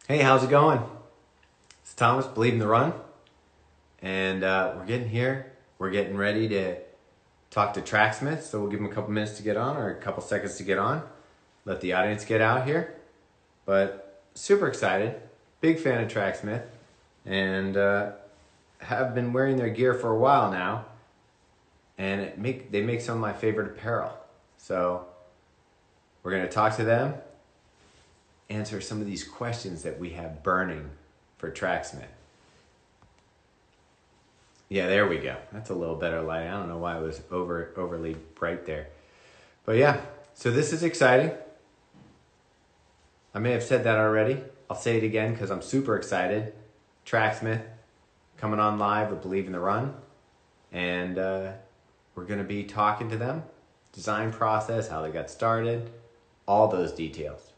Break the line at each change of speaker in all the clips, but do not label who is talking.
Hey, how's it going? It's Thomas, Believe in the Run, and we're getting here. We're getting ready to talk to Tracksmith, so we'll give them a couple minutes to get on, or a couple seconds to get on. Let the audience get out here. But super excited, big fan of Tracksmith, and have been wearing their gear for a while now. And they make some of my favorite apparel. So we're gonna talk to them, answer some of these questions that we have burning for Tracksmith. Yeah, there we go. That's a little better light. I don't know why it was overly bright there. But yeah, so this is exciting. I may have said that already. I'll say it again because I'm super excited. Tracksmith coming on live with Believe in the Run. And we're going to be talking to them. Design process, how they got started, all those details.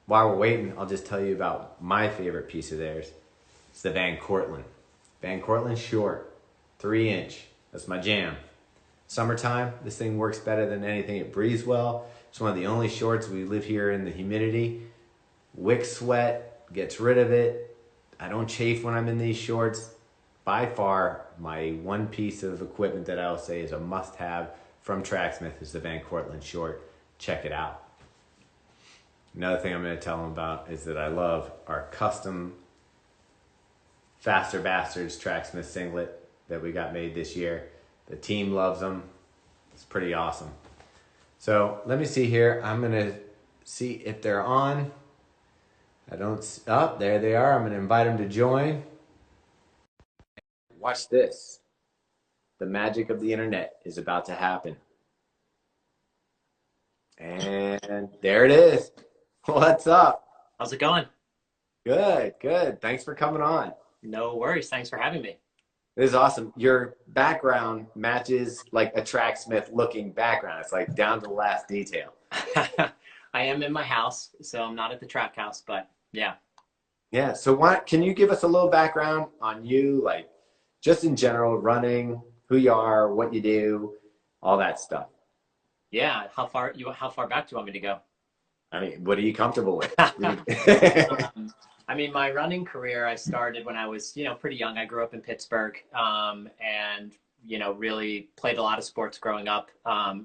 While we're waiting, I'll just tell you about my favorite piece of theirs. It's the Van Cortlandt. Van Cortlandt short, 3-inch. That's my jam. Summertime, this thing works better than anything. It breathes well. It's one of the only shorts. We live here in the humidity. Wicks sweat, gets rid of it. I don't chafe when I'm in these shorts. By far, my one piece of equipment that I'll say is a must-have from Tracksmith is the Van Cortlandt short. Check it out. Another thing I'm going to tell them about is that I love our custom Faster Bastards Tracksmith singlet that we got made this year. The team loves them. It's pretty awesome. So let me see here. I'm going to see if they're on. There they are. I'm going to invite them to join. Watch this. The magic of the internet is about to happen. And there it is. What's up?
How's it going?
Good, good. Thanks for coming on.
No worries. Thanks for having me.
This is awesome. Your background matches like a Tracksmith looking background. It's like down to the last detail.
I am in my house, so I'm not at the track house, but yeah.
Yeah. So can you give us a little background on you, like just in general, running, who you are, what you do, all that stuff.
Yeah. How far back do you want me to go?
I mean, what are you comfortable with?
I mean, my running career, I started when I was, pretty young. I grew up in Pittsburgh, and, really played a lot of sports growing up.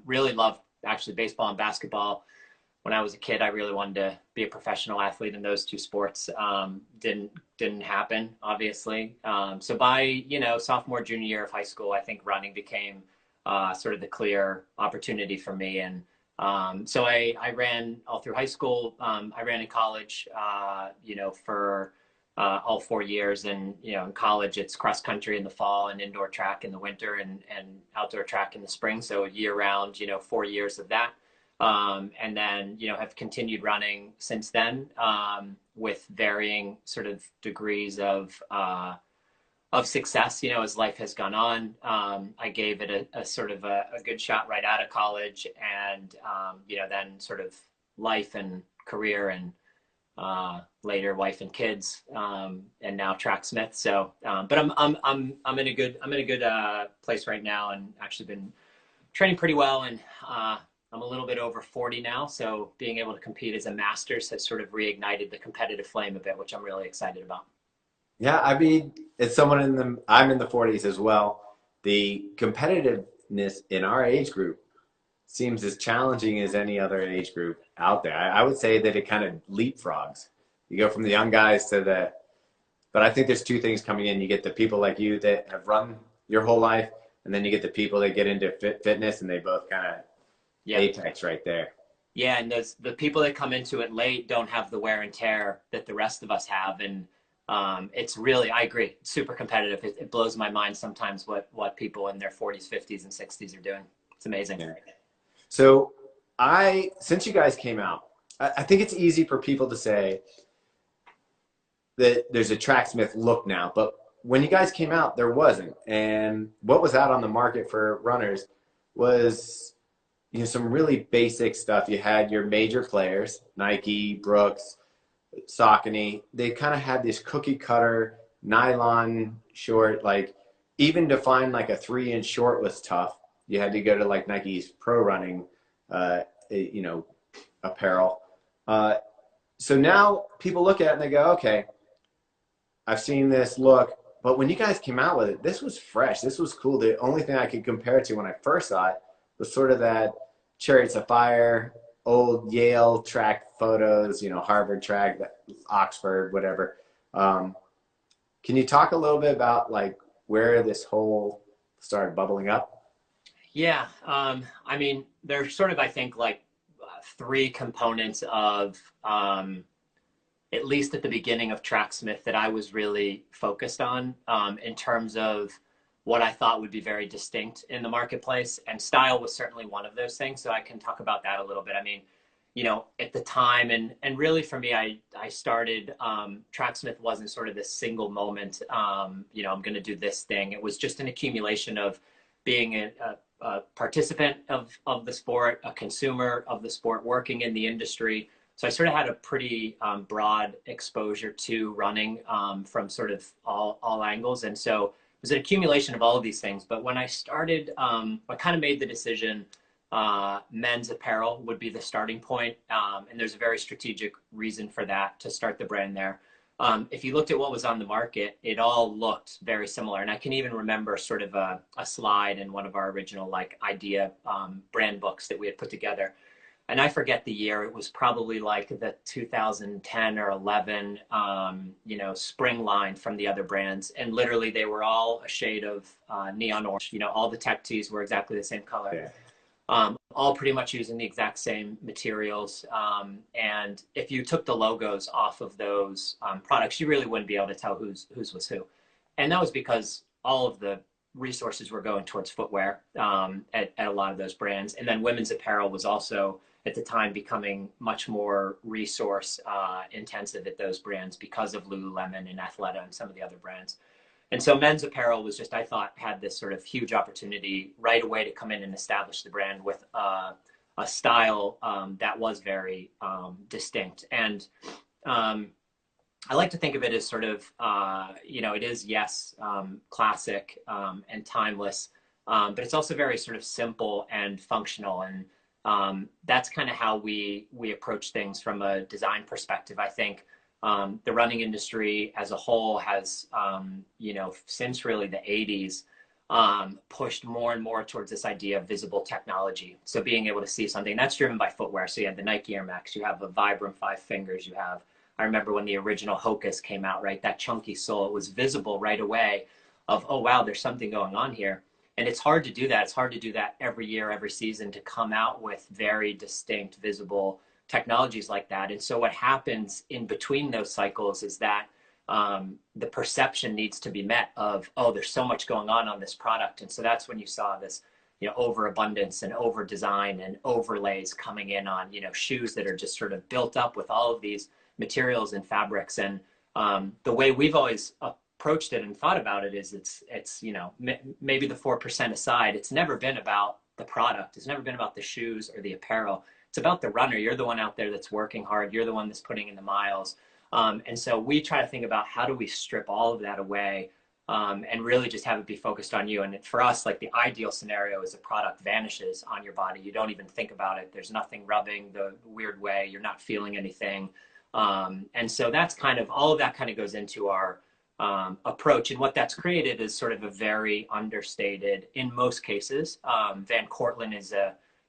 Really loved actually baseball and basketball. When I was a kid, I really wanted to be a professional athlete in those two sports. Didn't happen, obviously. So by, sophomore, junior year of high school, I think running became sort of the clear opportunity for me. And so I ran all through high school. I ran in college, for all 4 years. And, in college, it's cross country in the fall and indoor track in the winter and outdoor track in the spring. So year round, 4 years of that. And then, have continued running since then, with varying sort of degrees of success, as life has gone on. I gave it a sort of a good shot right out of college, and, then sort of life and career and, later wife and kids, and now Tracksmith. So, but I'm in a good place right now, and actually been training pretty well. And, I'm a little bit over 40 now, so being able to compete as a masters has sort of reignited the competitive flame a bit, which I'm really excited about.
Yeah, I mean, I'm in the 40s as well. The competitiveness in our age group seems as challenging as any other age group out there. I would say that it kind of leapfrogs. You go from the young guys but I think there's two things coming in. You get the people like you that have run your whole life, and then you get the people that get into fitness, and they both kind of
Yeah.
apex right there.
Yeah, and the people that come into it late don't have the wear and tear that the rest of us have. And it's really, I agree, super competitive. It blows my mind sometimes what people in their 40s, 50s, and 60s are doing. It's amazing.
Yeah. So since you guys came out, I think it's easy for people to say that there's a Tracksmith look now, but when you guys came out, there wasn't. And what was out on the market for runners was, some really basic stuff. You had your major players, Nike, Brooks, Saucony. They kind of had this cookie cutter nylon short. Like, even to find like a 3-inch short was tough. You had to go to like Nike's pro running, apparel. So now people look at it and they go, okay, I've seen this look, but when you guys came out with it, this was fresh. This was cool. The only thing I could compare it to when I first saw it was sort of that Chariots of Fire, old Yale track photos, you know, Harvard track, Oxford, whatever. Um, can you talk a little bit about like where this whole started bubbling up?
Yeah, I mean, there's sort of, I think, like three components of, at least at the beginning of Tracksmith, that I was really focused on in terms of what I thought would be very distinct in the marketplace. And style was certainly one of those things. So I can talk about that a little bit. I mean, you know, at the time, and really for me, I started, Tracksmith wasn't sort of this single moment, you know, I'm going to do this thing. It was just an accumulation of being a participant of the sport, a consumer of the sport, working in the industry. So I sort of had a pretty broad exposure to running from sort of all angles. And so it was an accumulation of all of these things. But when I started, I kind of made the decision men's apparel would be the starting point. And there's a very strategic reason for that, to start the brand there. If you looked at what was on the market, it all looked very similar. And I can even remember sort of a slide in one of our original like idea brand books that we had put together. And I forget the year. It was probably like the 2010 or 11, you know, spring line from the other brands. And literally they were all a shade of neon orange. You know, all the tech tees were exactly the same color.
Yeah.
All pretty much using the exact same materials. And if you took the logos off of those products, you really wouldn't be able to tell whose was who. And that was because all of the resources were going towards footwear at a lot of those brands. And then women's apparel was also at the time becoming much more resource intensive at those brands because of Lululemon and Athleta and some of the other brands. And so men's apparel was just, I thought, had this sort of huge opportunity right away to come in and establish the brand with a style that was very distinct. And I like to think of it as sort of, you know, it is, yes, classic and timeless, but it's also very sort of simple and functional. And that's kind of how we approach things from a design perspective. I think the running industry as a whole has, you know, since really the 80s, pushed more and more towards this idea of visible technology. So being able to see something that's driven by footwear. So you have the Nike Air Max, you have the Vibram Five Fingers, you have, I remember when the original Hocus came out, right? That chunky sole, it was visible right away of, oh, wow, there's something going on here. And it's hard to do that. It's hard to do that every year, every season, to come out with very distinct, visible technologies like that. And so what happens in between those cycles is that the perception needs to be met of, oh, there's so much going on this product. And so that's when you saw this, you know, overabundance and over design and overlays coming in on, you know, shoes that are just sort of built up with all of these materials and fabrics. And the way we've always approached it and thought about it is it's you know, maybe the 4% aside, it's never been about the product. It's never been about the shoes or the apparel. It's about the runner. You're the one out there that's working hard. You're the one that's putting in the miles. And so we try to think about how do we strip all of that away and really just have it be focused on you. And for us, like the ideal scenario is the product vanishes on your body. You don't even think about it. There's nothing rubbing the weird way. You're not feeling anything. And so that's kind of, all of that kind of goes into our approach. And what that's created is sort of a very understated, in most cases. Van Cortlandt is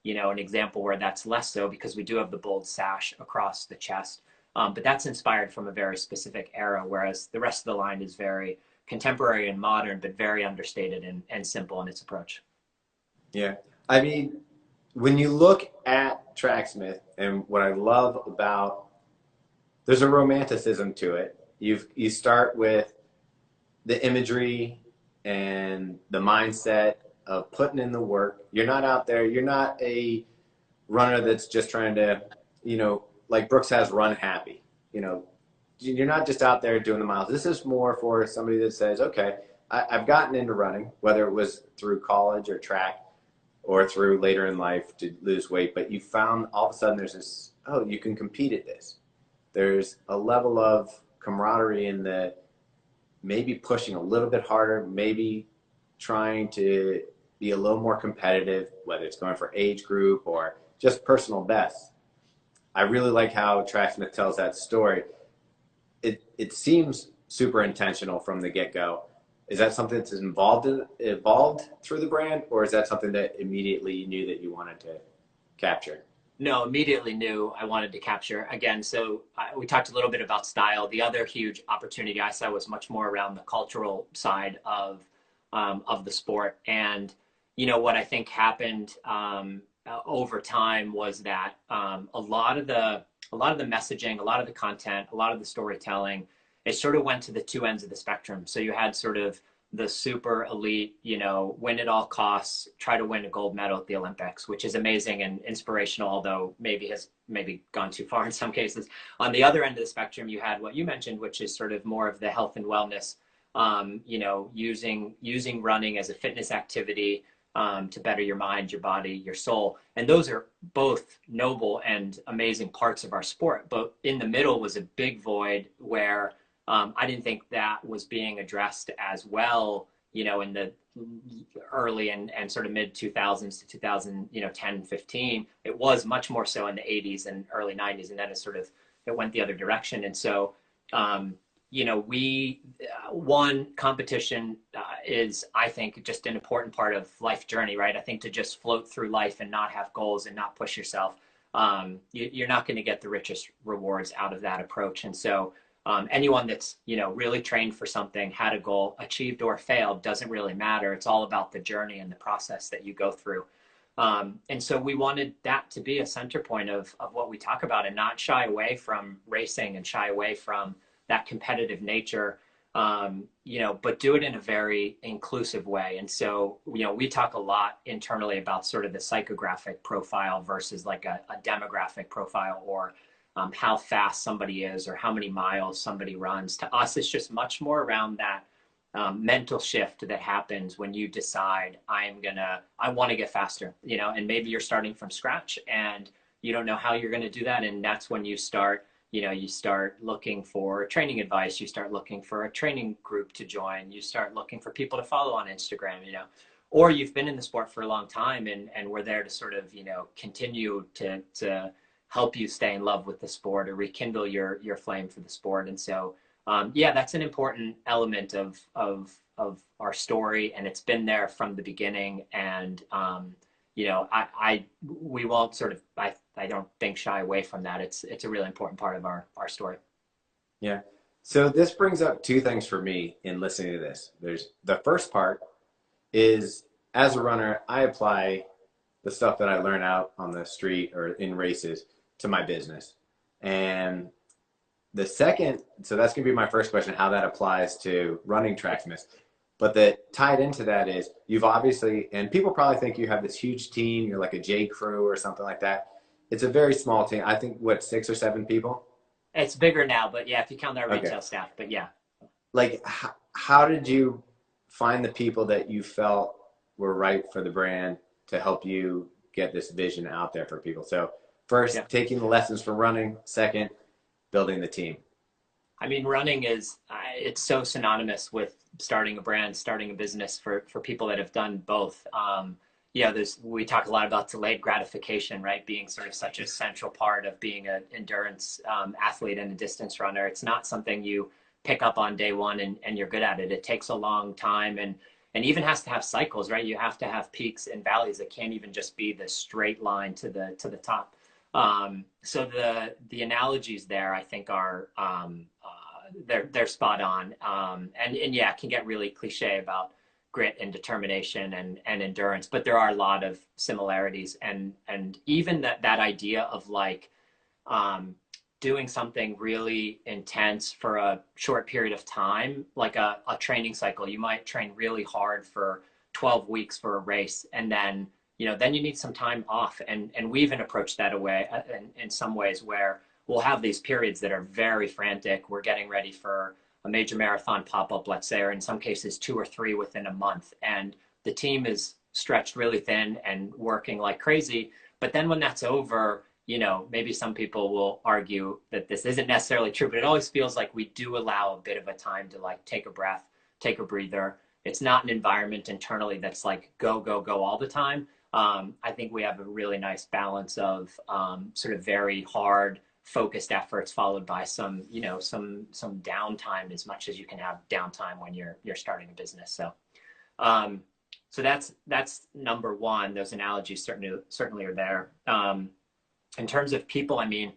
you know, an example where that's less so because we do have the bold sash across the chest. But that's inspired from a very specific era, whereas the rest of the line is very contemporary and modern, but very understated and simple in its approach.
Yeah. I mean, when you look at Tracksmith, and what I love about, there's a romanticism to it. You start with the imagery and the mindset of putting in the work. You're not out there. You're not a runner that's just trying to, you know, like Brooks has Run Happy. You know, you're not just out there doing the miles. This is more for somebody that says, okay, I've gotten into running, whether it was through college or track or through later in life to lose weight, but you found all of a sudden there's this, oh, you can compete at this. There's a level of camaraderie in the maybe pushing a little bit harder, maybe trying to be a little more competitive, whether it's going for age group or just personal best. I really like how Tracksmith tells that story. It seems super intentional from the get-go. Is that something that's evolved through the brand, or is that something that immediately you knew that you wanted to capture?
No, immediately knew I wanted to capture again. So we talked a little bit about style. The other huge opportunity I saw was much more around the cultural side of the sport. And what I think happened over time was that a lot of the messaging, a lot of the content, a lot of the storytelling, it sort of went to the two ends of the spectrum. So you had sort of the super elite, win at all costs, try to win a gold medal at the Olympics, which is amazing and inspirational, although has maybe gone too far in some cases. On the other end of the spectrum, you had what you mentioned, which is sort of more of the health and wellness, using running as a fitness activity, to better your mind, your body, your soul. And those are both noble and amazing parts of our sport. But in the middle was a big void where I didn't think that was being addressed as well, in the early and sort of mid 2000s to 2010, 15. It was much more so in the 80s and early 90s. And then it went the other direction. And so, one competition is, I think, just an important part of life journey, right? I think to just float through life and not have goals and not push yourself, you're not going to get the richest rewards out of that approach. And so anyone that's, really trained for something, had a goal, achieved or failed, doesn't really matter. It's all about the journey and the process that you go through. And so we wanted that to be a center point of what we talk about, and not shy away from racing and shy away from that competitive nature, but do it in a very inclusive way. And so, we talk a lot internally about sort of the psychographic profile versus like a demographic profile, or how fast somebody is or how many miles somebody runs. To us, it's just much more around that mental shift that happens when you decide I want to get faster, and maybe you're starting from scratch and you don't know how you're going to do that. And that's when you start looking for training advice, you start looking for a training group to join, you start looking for people to follow on Instagram, or you've been in the sport for a long time and we're there to sort of, continue to help you stay in love with the sport or rekindle your flame for the sport. And so, that's an important element of our story, and it's been there from the beginning. And, we won't sort of, I don't think, shy away from that. It's a really important part of our story.
Yeah. So this brings up two things for me in listening to this. There's the first part is, as a runner, I apply the stuff that I learn out on the street or in races to my business. And the second, so that's going to be my first question, how that applies to running Tracksmith. But that tied into that is, you've obviously, and people probably think you have this huge team, you're like a J Crew or something like that. It's a very small team. I think, 6 or 7 people?
It's bigger now, but yeah, if you count our retail staff, but yeah.
Like, how did you find the people that you felt were right for the brand to help you get this vision out there for people? So first, taking the lessons from running. Second, building the team.
I mean, running it's so synonymous with starting a brand, starting a business for people that have done both. We talk a lot about delayed gratification, right? Being sort of such a central part of being an endurance athlete and a distance runner. It's not something you pick up on day one and you're good at it. It takes a long time and even has to have cycles, right? You have to have peaks and valleys. It can't even just be the straight line to the top. So the analogies there, I think, are they're spot on. And yeah, it can get really cliche about grit and determination and endurance, but there are a lot of similarities. And even that idea of like doing something really intense for a short period of time, like a training cycle. You might train really hard for 12 weeks for a race, and then then you need some time off. And we even approach that away in some ways, where we'll have these periods that are very frantic. We're getting ready for a major marathon pop-up, let's say, or in some cases 2 or 3 within a month. And the team is stretched really thin and working like crazy. But then when that's over, maybe some people will argue that this isn't necessarily true, but it always feels like we do allow a bit of a time to like take a breath, take a breather. It's not an environment internally that's like go, go, go all the time. I think we have a really nice balance of sort of very hard focused efforts followed by some, you know, some downtime, as much as you can have downtime when you're starting a business. So um, so that's number one. Those analogies certainly are there. In terms of people, I mean,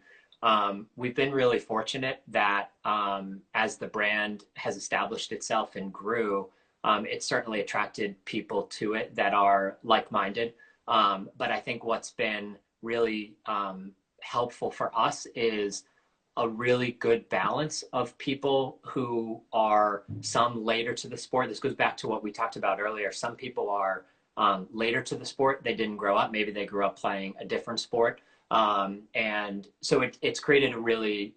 we've been really fortunate that as the brand has established itself and grew, it certainly attracted people to it that are like-minded. But I think what's been really helpful for us is a really good balance of people who are some later to the sport. This goes back to what we talked about earlier. Some people are later to the sport. They didn't grow up. Maybe they grew up playing a different sport. And so it's created a really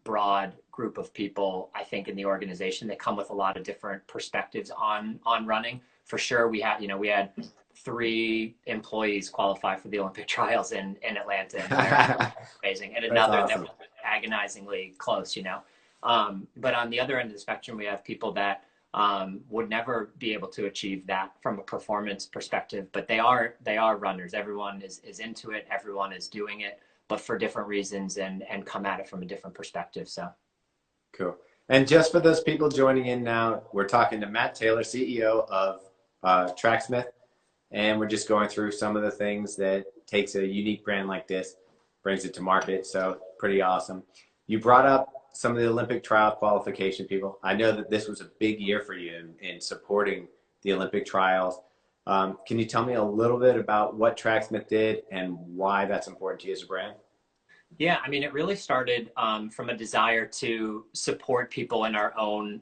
broad group of people, I think, in the organization that come with a lot of different perspectives on running. For sure, we had 3 employees qualify for the Olympic trials in Atlanta. And amazing. And another awesome. That was agonizingly close, you know. But on the other end of the spectrum, we have people that would never be able to achieve that from a performance perspective, but they are runners. Everyone is into it. Everyone is doing it, but for different reasons and come at it from a different perspective. So
cool. And just for those people joining in now, we're talking to Matt Taylor, CEO of Tracksmith, and we're just going through some of the things that takes a unique brand like this, brings it to market. So pretty awesome. You brought up some of the Olympic trial qualification people. I know that this was a big year for you in supporting the Olympic trials. Can you tell me a little bit about what Tracksmith did and why that's important to you as a brand?
Yeah, I mean, it really started from a desire to support people in our own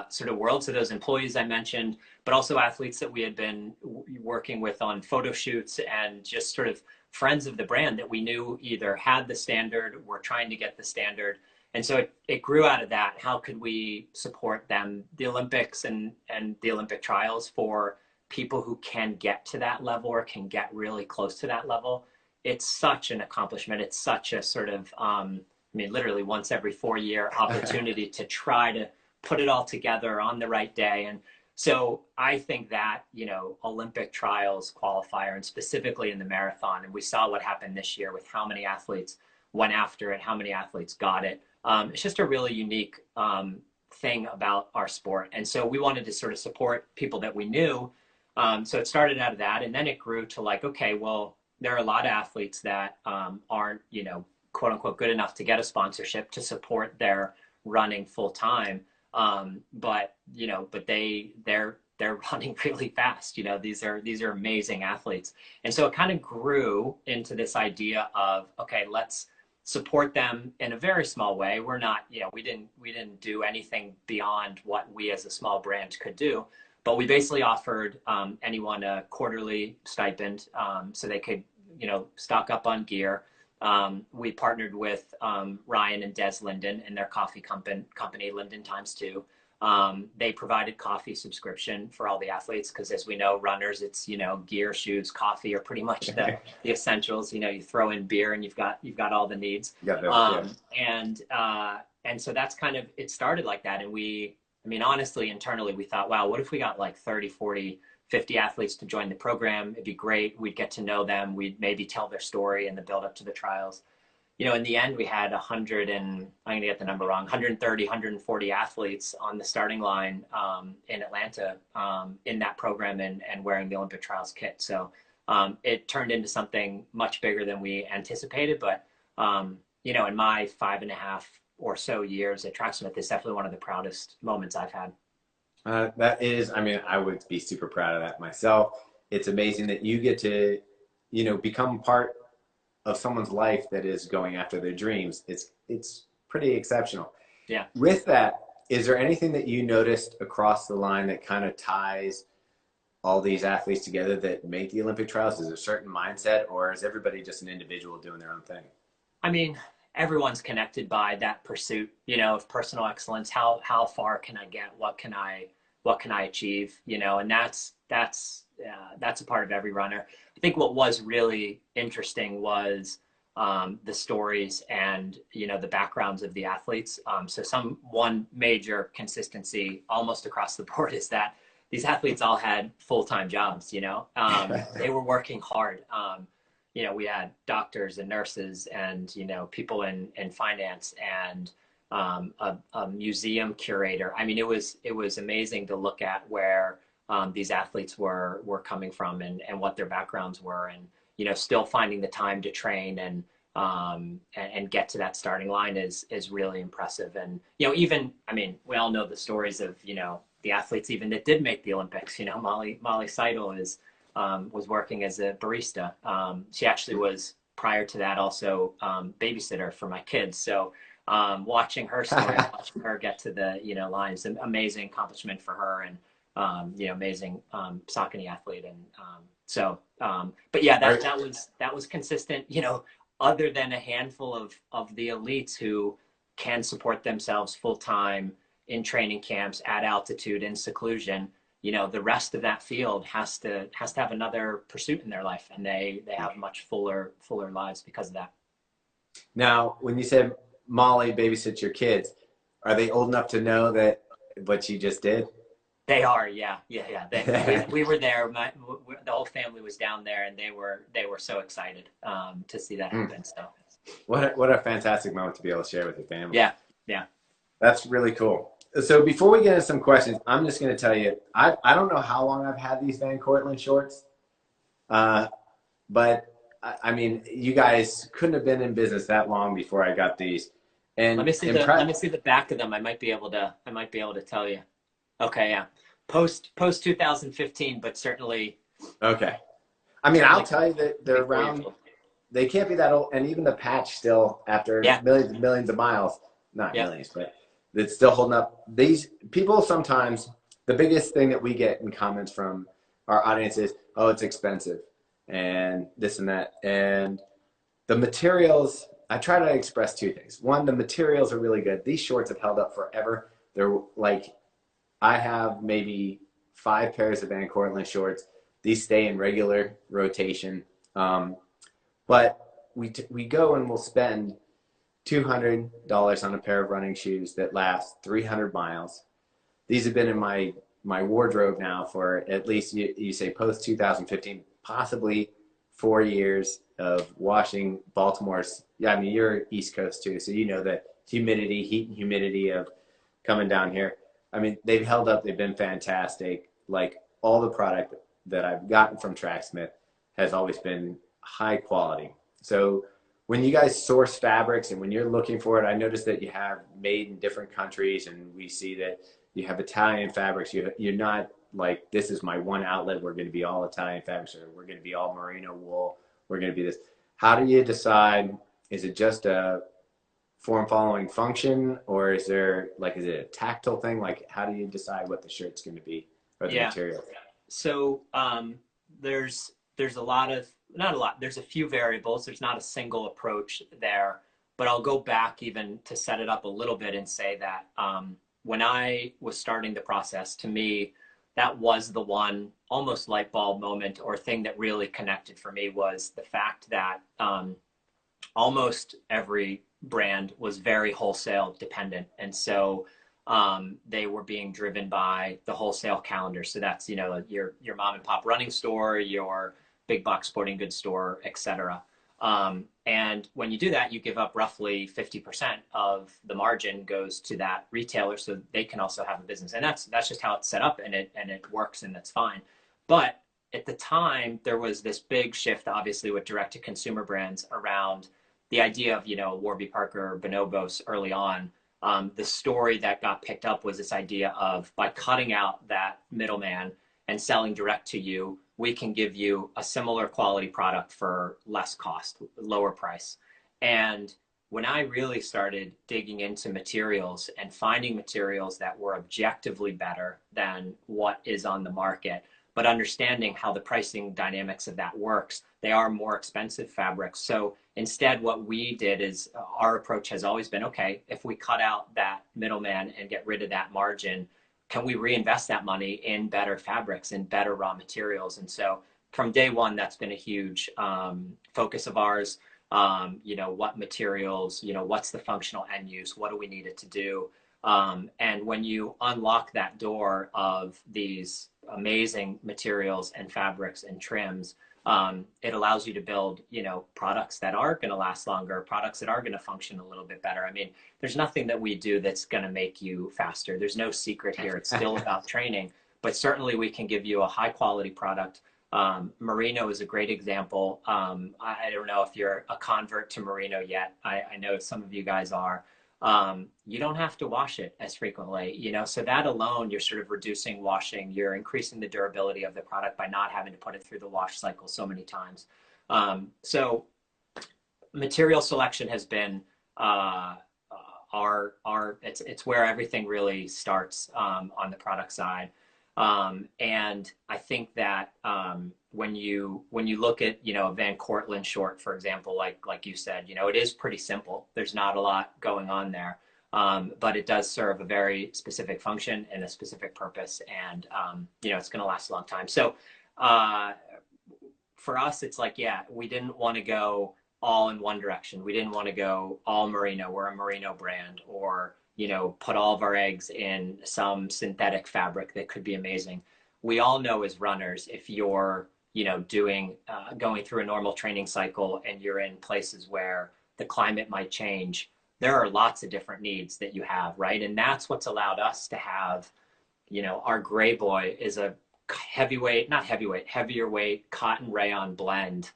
sort of world. So those employees I mentioned, but also athletes that we had been working with on photo shoots and just sort of friends of the brand that we knew either had the standard, were trying to get the standard. And so it grew out of that. How could we support them, the Olympics and the Olympic trials, for people who can get to that level or can get really close to that level? It's such an accomplishment. It's such a sort of, I mean, literally once every 4-year opportunity to try to put it all together on the right day. And so I think that, you know, Olympic trials qualifier, and specifically in the marathon, and we saw what happened this year with how many athletes went after it, how many athletes got it. It's just a really unique thing about our sport. And so we wanted to sort of support people that we knew. So it started out of that, and then it grew to like, okay, well, there are a lot of athletes that aren't, you know, quote unquote, good enough to get a sponsorship to support their running full time. But, you know, but they're running really fast. You know, these are amazing athletes. And so it kind of grew into this idea of, okay, let's support them in a very small way. We're not, you know, we didn't do anything beyond what we as a small brand could do, but we basically offered anyone a quarterly stipend so they could, you know, stock up on gear. We partnered with Ryan and Des Linden and their coffee company, Linden Times 2. They provided coffee subscription for all the athletes because, as we know, runners, it's, you know, gear, shoes, coffee are pretty much the essentials. You know, you throw in beer and you've got all the needs. And so that's kind of, it started like that. And I mean, honestly, internally, we thought, wow, what if we got like 30, 40, 50 athletes to join the program? It'd be great. We'd get to know them. We'd maybe tell their story in the build up to the trials. You know, in the end, we had 100 and I'm going to get the number wrong, 130, 140 athletes on the starting line in Atlanta in that program and wearing the Olympic trials kit. So it turned into something much bigger than we anticipated. But, you know, in my 5.5 or so years at Tracksmith, it's definitely one of the proudest moments I've had.
That is, I mean, I would be super proud of that myself. It's amazing that you get to, you know, become part of someone's life that is going after their dreams. It's pretty exceptional.
Yeah.
With that, is there anything that you noticed across the line that kind of ties all these athletes together that make the Olympic trials? Is there a certain mindset, or is everybody just an individual doing their own thing?
I mean, everyone's connected by that pursuit, you know, of personal excellence. How far can I get? What can I achieve? You know, and that's a part of every runner. I think what was really interesting was the stories and, you know, the backgrounds of the athletes. So one major consistency almost across the board is that these athletes all had full-time jobs, you know. They were working hard. You know, we had doctors and nurses and, you know, people in finance and a museum curator. I mean, it was amazing to look at where these athletes were coming from and what their backgrounds were, and you know, still finding the time to train and get to that starting line is really impressive. And you know, even I mean, we all know the stories of, you know, the athletes even that did make the Olympics. You know, Molly Seidel is was working as a barista. She actually was prior to that also babysitter for my kids. So watching her story, watching her get to the, you know, line is an amazing accomplishment for her, and you know, amazing Saucony athlete. And but yeah, that was consistent, you know, other than a handful of the elites who can support themselves full time in training camps at altitude in seclusion. You know, the rest of that field has to have another pursuit in their life, and they have much fuller lives because of that.
Now, when you said Molly babysits your kids, are they old enough to know that what you just did?
They are, yeah. We were there. The whole family was down there, and they were so excited to see that happen. So,
what a fantastic moment to be able to share with your family.
Yeah.
That's really cool. So before we get into some questions, I'm just going to tell you, I don't know how long I've had these Van Cortlandt shorts, but I mean, you guys couldn't have been in business that long before I got these. And
let me see the back of them. I might be able to tell you. Okay, yeah. Post 2015, but certainly.
Okay. I mean, I'll tell you that they're around. They can't be that old, and even the patch still, after millions and millions of miles, not millions, but it's still holding up. These people sometimes, the biggest thing that we get in comments from our audience is, oh, it's expensive, and this and that. And the materials, I try to express two things. One, the materials are really good. These shorts have held up forever. They're like, I have maybe 5 pairs of Van Cortlandt shorts. These stay in regular rotation. But we go and we'll spend $200 on a pair of running shoes that last 300 miles. These have been in my wardrobe now for at least, you say post 2015, possibly 4 years of washing Baltimore's. Yeah, I mean, you're East Coast too, so you know the heat and humidity of coming down here. I mean, they've held up. They've been fantastic. Like, all the product that I've gotten from Tracksmith has always been high quality. So when you guys source fabrics and when you're looking for it, I noticed that you have made in different countries, and we see that you have Italian fabrics. You're not like, this is my one outlet. We're going to be all Italian fabrics, or we're going to be all merino wool. We're going to be this. How do you decide? Is it just a form following function, or is it a tactile thing? Like, how do you decide what the shirt's going to be, or the material?
So there's there's a few variables. There's not a single approach there, but I'll go back even to set it up a little bit and say that when I was starting the process, to me, that was the one almost light bulb moment or thing that really connected for me, was the fact that almost every brand was very wholesale dependent. And so they were being driven by the wholesale calendar. So that's, you know, your mom and pop running store, your big box sporting goods store, et cetera. And when you do that, you give up roughly 50% of the margin goes to that retailer, so they can also have a business. And that's just how it's set up, and it works, and that's fine. But at the time, there was this big shift, obviously, with direct to consumer brands around the idea of, you know, Warby Parker, Bonobos early on. The story that got picked up was this idea of, by cutting out that middleman and selling direct to you, we can give you a similar quality product for less cost, lower price. And when I really started digging into materials and finding materials that were objectively better than what is on the market, but understanding how the pricing dynamics of that works, they are more expensive fabrics. So instead, what we did is, our approach has always been, okay, if we cut out that middleman and get rid of that margin, can we reinvest that money in better fabrics and better raw materials? And so from day one, that's been a huge focus of ours. You know, what materials, you know, what's the functional end use? What do we need it to do? And when you unlock that door of these amazing materials and fabrics and trims, it allows you to build, products that are going to last longer, products that are going to function a little bit better. I mean, there's nothing that we do that's going to make you faster. There's no secret here. It's still about training, but certainly we can give you a high quality product. Merino is a great example. I don't know if you're a convert to Merino yet. I know some of you guys are. You don't have to wash it as frequently, so that alone, you're sort of reducing washing, you're increasing the durability of the product by not having to put it through the wash cycle so many times. So material selection has been it's where everything really starts on the product side. And I think that when you look at a Van Cortlandt short, for example, like you said, it is pretty simple. There's not a lot going on there, but it does serve a very specific function and a specific purpose, and it's going to last a long time. So for us, it's like, yeah, we didn't want to go all in one direction. We didn't want to go all merino. We're a merino brand, or put all of our eggs in some synthetic fabric that could be amazing. We all know as runners, if you're, going through a normal training cycle and you're in places where the climate might change, there are lots of different needs that you have, right? And that's what's allowed us to have, our Gray Boy is a heavier weight cotton rayon blend,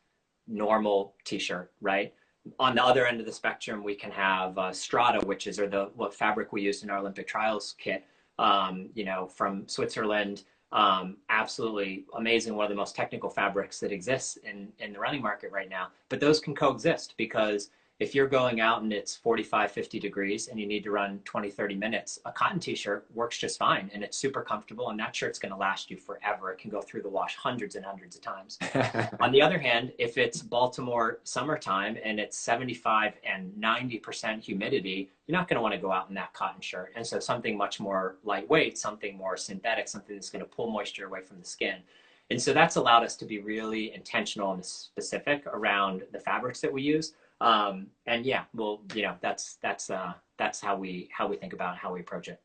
normal t-shirt, right? On the other end of the spectrum, we can have Strata, which is what fabric we used in our Olympic trials kit, from Switzerland. Absolutely amazing, one of the most technical fabrics that exists in the running market right now. But those can coexist, because if you're going out and it's 45, 50 degrees and you need to run 20, 30 minutes, a cotton t-shirt works just fine, and it's super comfortable, and that shirt's going to last you forever. It can go through the wash hundreds and hundreds of times. On the other hand, if it's Baltimore summertime and it's 75 and 90% humidity, you're not going to want to go out in that cotton shirt. And so something much more lightweight, something more synthetic, something that's going to pull moisture away from the skin. And so that's allowed us to be really intentional and specific around the fabrics that we use. And yeah, well, that's how we think about it, how we approach it.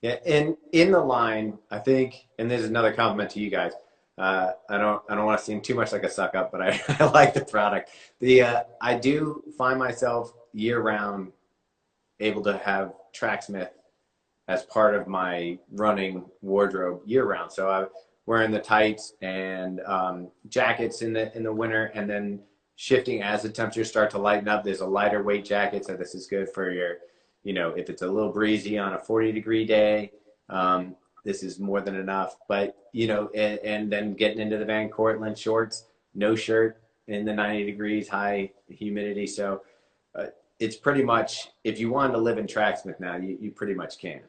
Yeah, and in the line, I think, and there's another compliment to you guys. I don't want to seem too much like a suck up, but I like the product. I do find myself year round able to have Tracksmith as part of my running wardrobe year round. So I'm wearing the tights and jackets in the winter, and then shifting as the temperatures start to lighten up. There's a lighter weight jacket, so this is good for your, if it's a little breezy on a 40-degree day, this is more than enough. But, and then getting into the Van Cortlandt shorts, no shirt in the 90 degrees, high humidity. So it's pretty much, if you wanted to live in Tracksmith now, you pretty much can.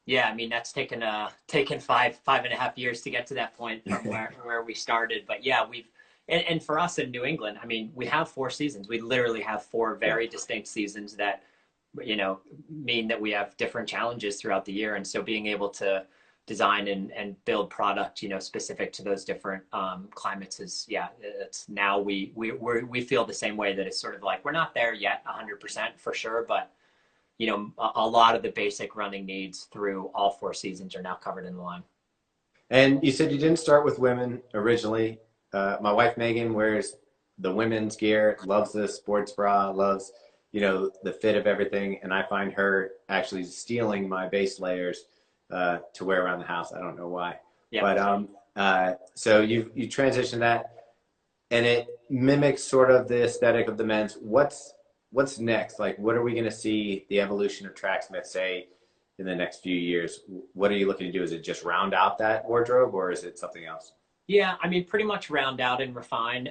Yeah, I mean, that's taken 5.5 years to get to that point from where we started. But yeah, and for us in New England, I mean, we have 4 seasons. We literally have 4 very distinct seasons that, mean that we have different challenges throughout the year. And so being able to design and build product, specific to those different climates is, it's now we feel the same way, that it's sort of like, we're not there yet 100% for sure, but a lot of the basic running needs through all 4 seasons are now covered in the line.
And you said you didn't start with women originally. My wife, Megan, wears the women's gear, loves the sports bra, loves, the fit of everything. And I find her actually stealing my base layers to wear around the house. I don't know why. Yeah. But so you transitioned that, and it mimics sort of the aesthetic of the men's. What's next? Like, what are we going to see the evolution of Tracksmith, say, in the next few years? What are you looking to do? Is it just round out that wardrobe, or is it something else?
Yeah, I mean, pretty much round out and refine.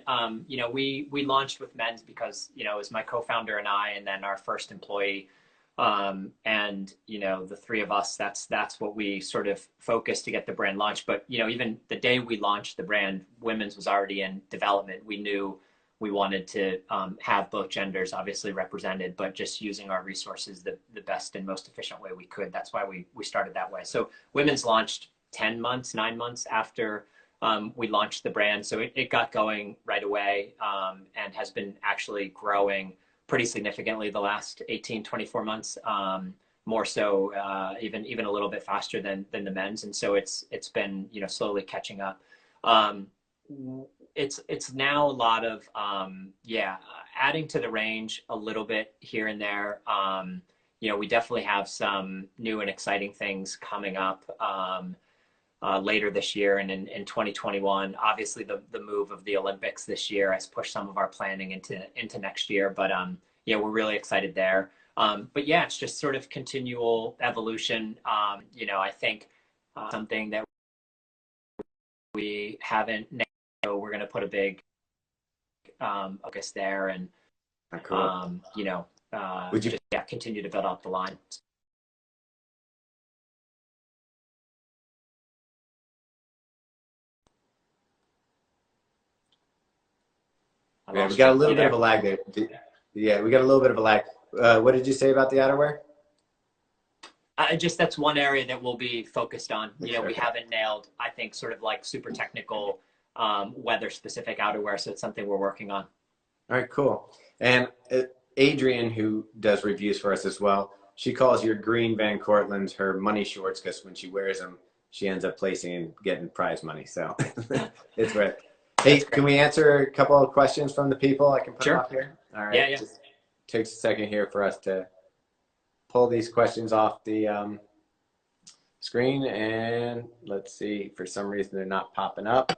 We launched with men's because, it was my co-founder and I, and then our first employee. And, the 3 of us, that's what we sort of focused to get the brand launched. But, even the day we launched the brand, women's was already in development. We knew we wanted to have both genders obviously represented, but just using our resources the best and most efficient way we could. That's why we started that way. So women's launched 9 months after we launched the brand. So it got going right away, and has been actually growing pretty significantly the last 18, 24 months. more so even a little bit faster than the men's, and so it's been slowly catching up. Um, it's now a lot of adding to the range a little bit here and there. We definitely have some new and exciting things coming up later this year and in 2021. Obviously, the move of the Olympics this year has pushed some of our planning into next year, but we're really excited there. But yeah, it's just sort of continual evolution. I think something that we haven't, so we're going to put a big focus there, and
Cool. Would you
just continue to build out the line. I
Yeah, we
lost
got
you.
a little
You
bit of a
there?
lag there. Yeah, we got a little bit of a lag. What did you say about the outerwear?
Just that's one area that we'll be focused on. We
Okay.
haven't nailed, I think, sort of like super technical weather specific outerwear. So it's something we're working on.
All right, cool. And Adrian, who does reviews for us as well, she calls your green Van Cortlands her money shorts because when she wears them, she ends up placing and getting prize money. So it's great. Hey,
That's great.
can we answer a couple of questions from the people? I can put them
Sure.
up here. All right.
Yeah.
Just takes a second here for us to pull these questions off the screen. And let's see, for some reason, they're not popping up.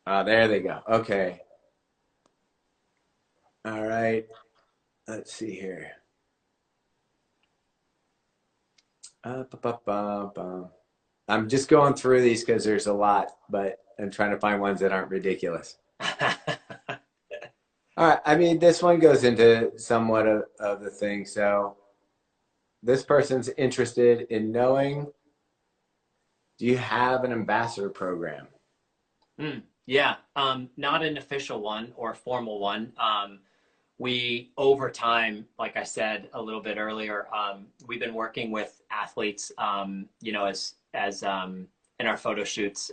There they go. Okay. All right. Let's see here. I'm just going through these because there's a lot, but I'm trying to find ones that aren't ridiculous. All right. I mean, this one goes into somewhat of the thing. So this person's interested in knowing, do you have an ambassador program?
Yeah. Not an official one or a formal one. We, over time, like I said a little bit earlier, we've been working with athletes, as in our photo shoots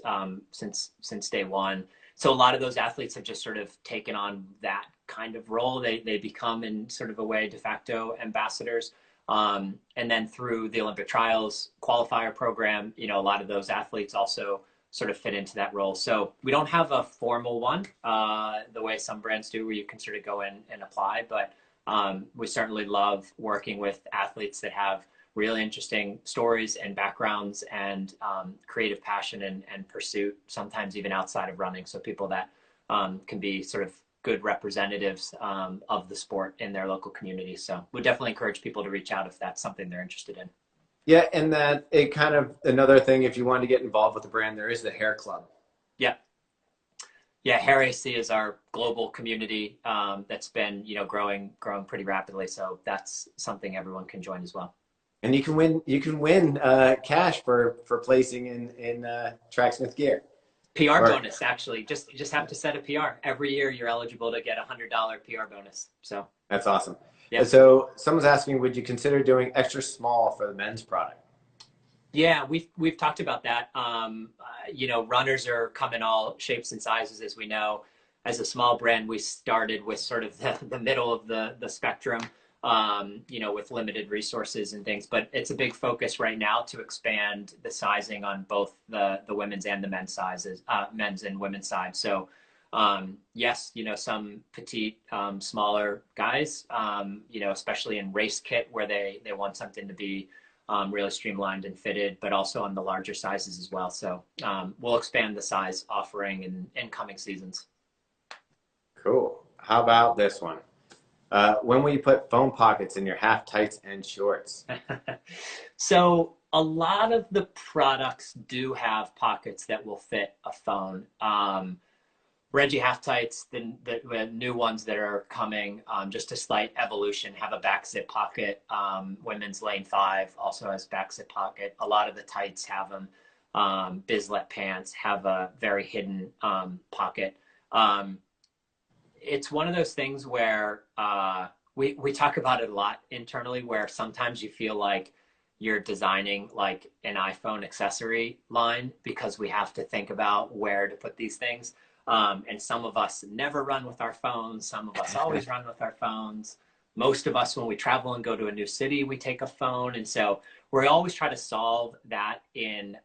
since day one. So a lot of those athletes have just sort of taken on that kind of role. They become in sort of a way de facto ambassadors. And then through the Olympic trials qualifier program, a lot of those athletes also sort of fit into that role. So we don't have a formal one the way some brands do, where you can sort of go in and apply. But we certainly love working with athletes that have really interesting stories and backgrounds and creative passion and pursuit, sometimes even outside of running. So people that can be sort of good representatives of the sport in their local community. So we definitely encourage people to reach out if that's something they're interested in.
Yeah, and that it kind of another thing, if you want to get involved with the brand, there is the hair club.
Yeah. Yeah, Hair AC is our global community that's been, growing pretty rapidly. So that's something everyone can join as well.
And you can win cash for placing in Tracksmith gear.
PR
Or
bonus, actually. Just have to set a PR. Every year you're eligible to get $100 PR bonus. So
that's awesome.
yeah.
So someone's asking, would you consider doing extra small for the men's product?
Yeah, we've talked about that. Runners are come in all shapes and sizes, as we know. As a small brand, we started with sort of the middle of the spectrum, with limited resources and things. But it's a big focus right now to expand the sizing on both the women's and the men's sizes, men's and women's side. So yes, some petite, smaller guys, especially in race kit where they want something to be really streamlined and fitted, but also on the larger sizes as well. So we'll expand the size offering in coming seasons.
Cool. How about this one? When will you put phone pockets in your half tights and shorts?
So a lot of the products do have pockets that will fit a phone. Reggie half tights, the new ones that are coming, just a slight evolution, have a back zip pocket. Women's Lane 5 also has back zip pocket. A lot of the tights have them. Bislett pants have a very hidden pocket. It's one of those things where we talk about it a lot internally, where sometimes you feel like you're designing like an iPhone accessory line because we have to think about where to put these things. And some of us never run with our phones. Some of us always run with our phones. most of us, when we travel and go to a new city, we take a phone. And so we always try to solve that in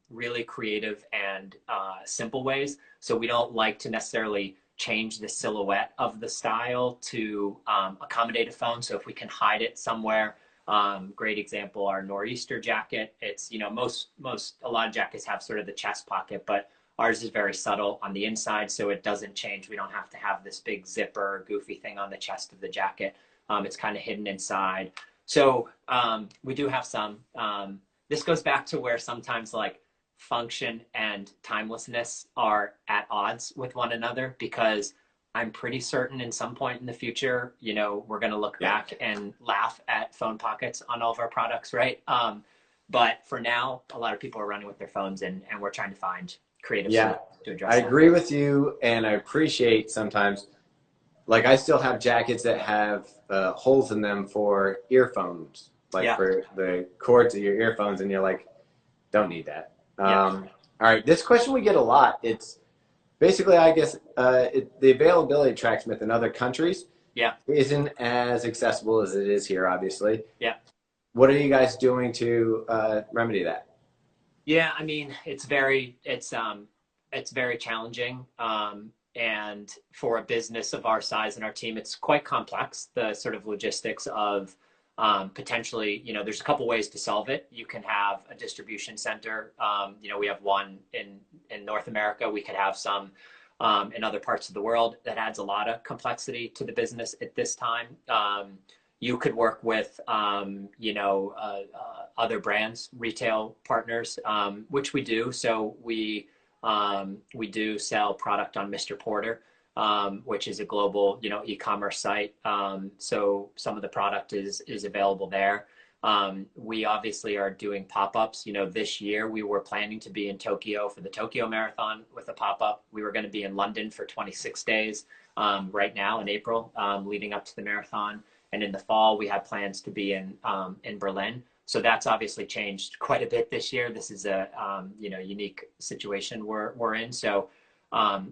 really creative and simple ways. So we don't like to necessarily change the silhouette of the style to accommodate a phone. So if we can hide it somewhere, great example, our nor'easter jacket. It's, you know, a lot of jackets have sort of the chest pocket, but ours is very subtle on the inside, so it doesn't change. We don't have to have this big zipper or goofy thing on the chest of the jacket. It's kind of hidden inside. So we do have some. This goes back to where sometimes like function and timelessness are at odds with one another, because I'm pretty certain in some point in the future, you know, we're going to look back and laugh at phone pockets on all of our products, right? But for now, a lot of people are running with their phones, and we're trying to find creative solutions to address
I
that.
agree with you, and I appreciate sometimes, like I still have jackets that have holes in them for earphones, like for the cords of your earphones, and you're like, don't need that. All right, this question we get a lot. It's basically, I guess, the availability of Tracksmith in other countries isn't as accessible as it is here, obviously. What are you guys doing to remedy that?
Yeah, I mean, it's very challenging. And for a business of our size and our team, it's quite complex, the sort of logistics of potentially, you know, there's a couple ways to solve it. You can have a distribution center. You know, we have one in North America. We could have some in other parts of the world. That adds a lot of complexity to the business at this time. You could work with, you know, other brands, retail partners, which we do. So we do sell product on Mr. Porter, which is a global, you know, e-commerce site. So some of the product is available there. We obviously are doing pop-ups. You know, this year we were planning to be in Tokyo for the Tokyo Marathon with a pop-up. We were going to be in London for 26 days right now in April, leading up to the marathon. And in the fall, we have plans to be in Berlin. So that's obviously changed quite a bit this year. This is a you know, unique situation we're in. So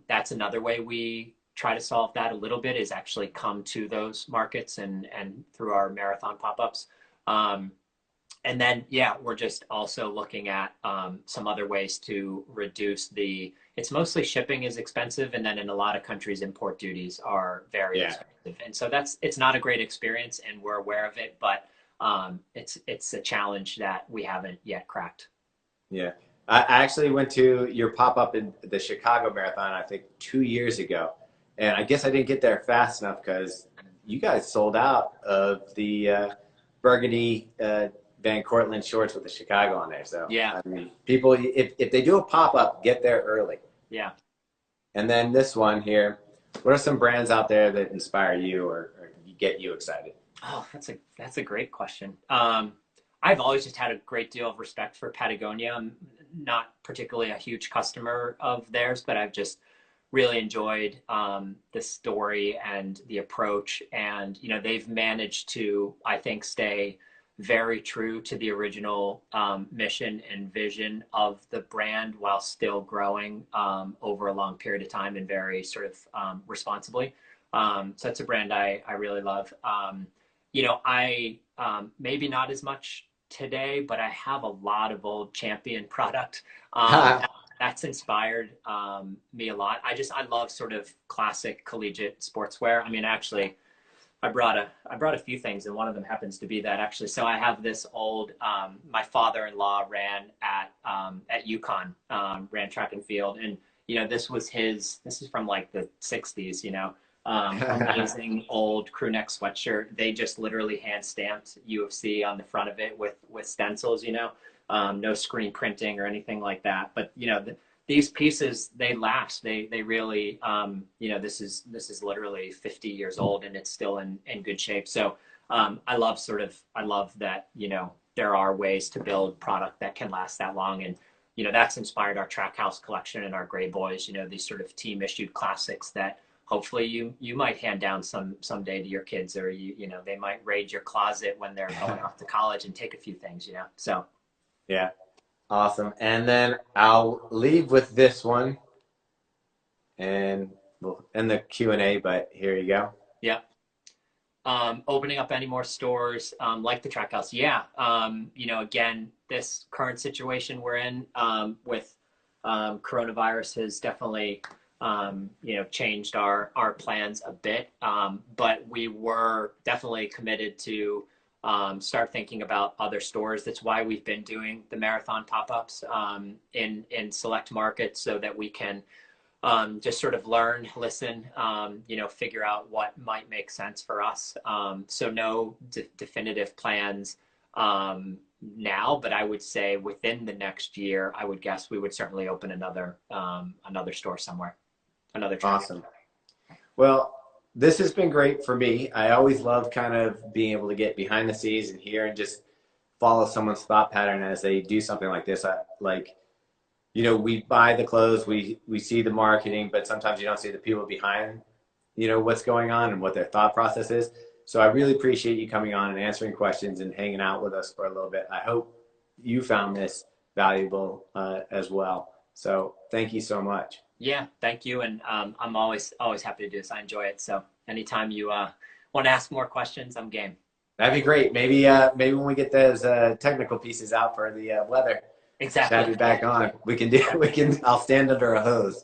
that's another way we try to solve that a little bit, is actually come to those markets and through our marathon pop-ups. And then, yeah, we're just also looking at some other ways to reduce it's mostly shipping is expensive. And then in a lot of countries, import duties are very expensive. And so it's not a great experience, and we're aware of it, but it's a challenge that we haven't yet cracked.
Yeah. I actually went to your pop-up in the Chicago Marathon, I think 2 years ago. And I guess I didn't get there fast enough because you guys sold out of the burgundy Van Cortlandt shorts with the Chicago on there. So
yeah,
I mean, people, if they do a pop-up, get there early.
Yeah.
And then this one here, what are some brands out there that inspire you or get you excited?
Oh, that's a great question. I've always just had a great deal of respect for Patagonia. I'm not particularly a huge customer of theirs, but I've just really enjoyed the story and the approach. And, you know, they've managed to, I think, stay very true to the original mission and vision of the brand while still growing over a long period of time and very sort of responsibly. So it's a brand I really love. You know, I maybe not as much today, but I have a lot of old Champion product. That's inspired me a lot. I love sort of classic collegiate sportswear. I mean, actually, I brought a few things, and one of them happens to be that actually. So I have this old. My father-in-law ran at UConn, ran track and field, and you know this is from like the '60s. You know, amazing old crew neck sweatshirt. They just literally hand stamped UFC on the front of it with stencils. You know, no screen printing or anything like that. But you know. These pieces, they last. They really, you know, this is literally 50 years old and it's still in good shape. So I love that, you know, there are ways to build product that can last that long. And, you know, that's inspired our Trackhouse collection and our Gray Boys, you know, these sort of team issued classics that hopefully you might hand down someday to your kids, or you know, they might raid your closet when they're going off to college and take a few things, you know, so.
Yeah. Awesome. And then I'll leave with this one, and we'll end the Q&A, but here you go.
Yeah. Opening up any more stores like the Track House. Yeah. Again, this current situation we're in with coronavirus has definitely, changed our plans a bit. But we were definitely committed to start thinking about other stores. That's why we've been doing the marathon pop-ups in select markets so that we can just sort of learn, listen, figure out what might make sense for us. So no definitive plans now, but I would say within the next year, I would guess we would certainly open another store somewhere, another track.
Awesome. Well, this has been great for me. I always love kind of being able to get behind the scenes and hear and just follow someone's thought pattern as they do something like this. We buy the clothes, we see the marketing, but sometimes you don't see the people behind, what's going on and what their thought process is. So I really appreciate you coming on and answering questions and hanging out with us for a little bit. I hope you found this valuable as well. So thank you so much.
Yeah, thank you. And I'm always happy to do this. I enjoy it. So anytime you want to ask more questions, I'm game.
That'd be great. Maybe when we get those technical pieces out for the weather.
Exactly.
Have you back on. I'll stand under a hose.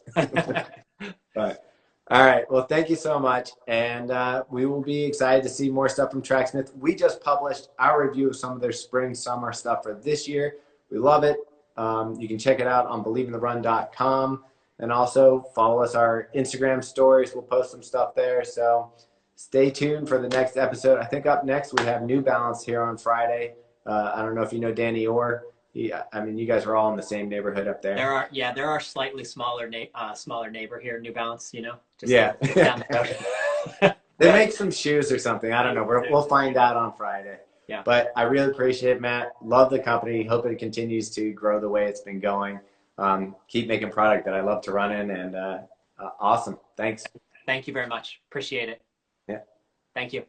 But all right. Well, thank you so much. And we will be excited to see more stuff from Tracksmith. We just published our review of some of their spring, summer stuff for this year. We love it. You can check it out on believeintherun.com, and also follow us our Instagram stories. We'll post some stuff there. So stay tuned for the next episode. I think up next we have New Balance here on Friday. I don't know if you know Danny Orr. You guys are all in the same neighborhood up there.
There are slightly smaller neighbor here, New Balance, just
yeah.
down the road.
They make some shoes or something. I don't know. We'll find out on Friday.
Yeah.
But I really appreciate it, Matt. Love the company. Hope it continues to grow the way it's been going. Keep making product that I love to run in, and awesome. Thanks.
Thank you very much. Appreciate it.
Yeah.
Thank you.